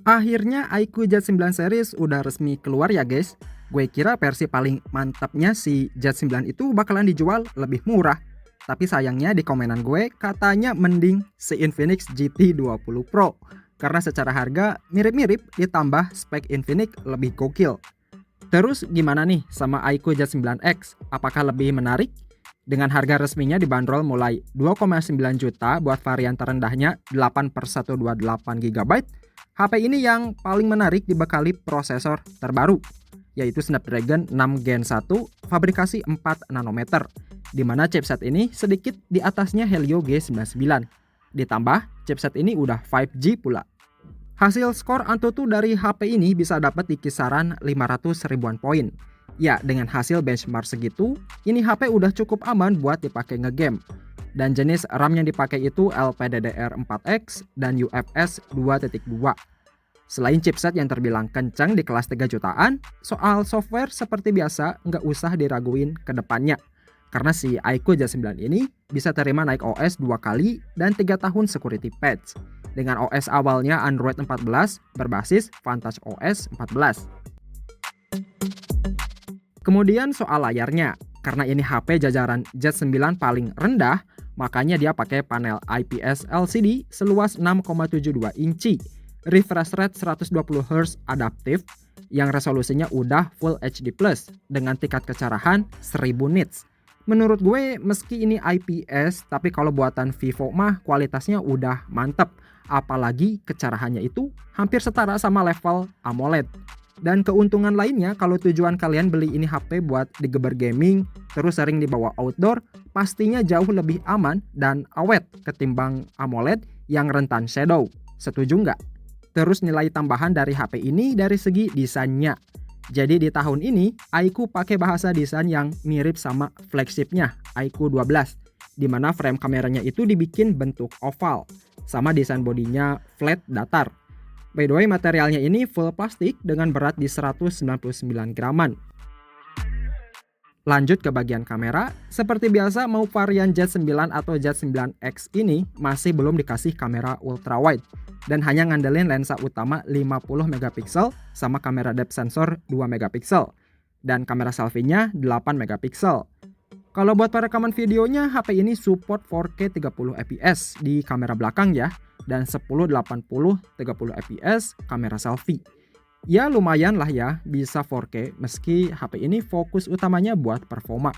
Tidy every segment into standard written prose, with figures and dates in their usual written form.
Akhirnya iQOO Z9 series udah resmi keluar ya guys. Gue kira versi paling mantapnya si Z9 itu bakalan dijual lebih murah. Tapi sayangnya di komenan gue katanya mending si Infinix GT20 Pro. Karena secara harga mirip-mirip ditambah spek Infinix lebih gokil. Terus gimana nih sama iQOO Z9X? Apakah lebih menarik? Dengan harga resminya dibanderol mulai 2,9 juta buat varian terendahnya 8/128 GB, HP ini yang paling menarik dibekali prosesor terbaru, yaitu Snapdragon 6 Gen 1 fabrikasi 4 nanometer, di mana chipset ini sedikit di atasnya Helio G99. Ditambah, chipset ini udah 5G pula. Hasil skor Antutu dari HP ini bisa dapat di kisaran 500 ribuan poin. Ya, dengan hasil benchmark segitu, ini HP udah cukup aman buat dipakai ngegame. Dan jenis RAM yang dipakai itu LPDDR4X dan UFS 2.2. Selain chipset yang terbilang kencang di kelas 3 jutaan, soal software seperti biasa nggak usah diraguin ke depannya. Karena si iQOO Z9 ini bisa terima naik OS 2 kali dan 3 tahun security patch. Dengan OS awalnya Android 14 berbasis Vantage OS 14. Kemudian soal layarnya, karena ini HP jajaran Z9 paling rendah, makanya dia pakai panel IPS LCD seluas 6,72 inci, refresh rate 120Hz adaptif, yang resolusinya udah Full HD+, dengan tingkat kecerahan 1000 nits. Menurut gue meski ini IPS, tapi kalau buatan Vivo mah kualitasnya udah mantep, apalagi kecerahannya itu hampir setara sama level AMOLED. Dan keuntungan lainnya kalau tujuan kalian beli ini HP buat digeber gaming, terus sering dibawa outdoor, pastinya jauh lebih aman dan awet ketimbang AMOLED yang rentan shadow. Setuju nggak? Terus nilai tambahan dari HP ini dari segi desainnya. Jadi di tahun ini, iQOO pakai bahasa desain yang mirip sama flagshipnya, iQOO 12, di mana frame kameranya itu dibikin bentuk oval, sama desain bodinya flat datar. By the way, materialnya ini full plastik dengan berat di 199 graman. Lanjut ke bagian kamera, seperti biasa mau varian Z9 atau Z9X ini masih belum dikasih kamera ultra wide dan hanya ngandelin lensa utama 50 megapiksel sama kamera depth sensor 2 megapiksel dan kamera selfie-nya 8 megapiksel. Kalau buat perekaman videonya, HP ini support 4K 30 fps di kamera belakang ya, dan 1080 30 fps kamera selfie. Ya lumayan lah ya, bisa 4K meski HP ini fokus utamanya buat performa.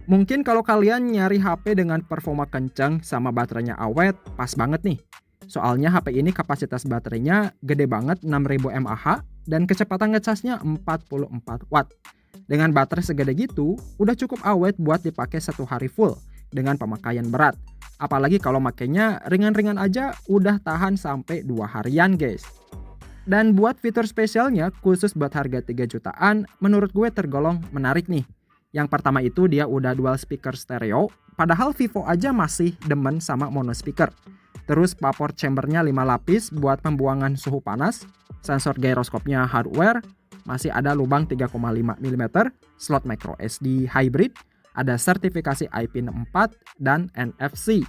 Mungkin kalau kalian nyari HP dengan performa kencang sama baterainya awet, pas banget nih. Soalnya HP ini kapasitas baterainya gede banget 6000 mAh dan kecepatan ngecasnya 44 watt. Dengan baterai segede gitu, udah cukup awet buat dipakai 1 hari full dengan pemakaian berat. Apalagi kalau makainya ringan-ringan aja udah tahan sampai 2 harian guys. Dan buat fitur spesialnya khusus buat harga 3 jutaan, menurut gue tergolong menarik nih. Yang pertama itu dia udah dual speaker stereo, padahal Vivo aja masih demen sama mono speaker. Terus vapor chambernya 5 lapis buat pembuangan suhu panas, sensor gyroskopnya hardware, masih ada lubang 3,5 mm, slot micro SD hybrid, ada sertifikasi IP64 dan NFC.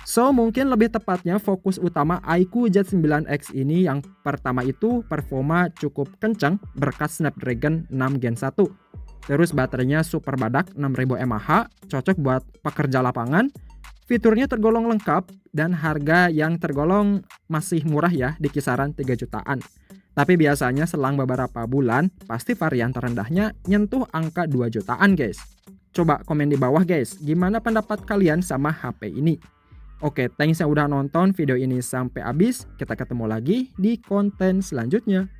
So mungkin lebih tepatnya fokus utama iQOO Z9X ini yang pertama itu performa cukup kencang berkat Snapdragon 6 Gen 1. Terus baterainya super badak 6000 mAh, cocok buat pekerja lapangan. Fiturnya tergolong lengkap dan harga yang tergolong masih murah ya di kisaran 3 jutaan. Tapi biasanya selang beberapa bulan, pasti varian terendahnya nyentuh angka 2 jutaan guys. Coba komen di bawah guys, gimana pendapat kalian sama HP ini? Oke, thanks yang udah nonton video ini sampai habis. Kita ketemu lagi di konten selanjutnya.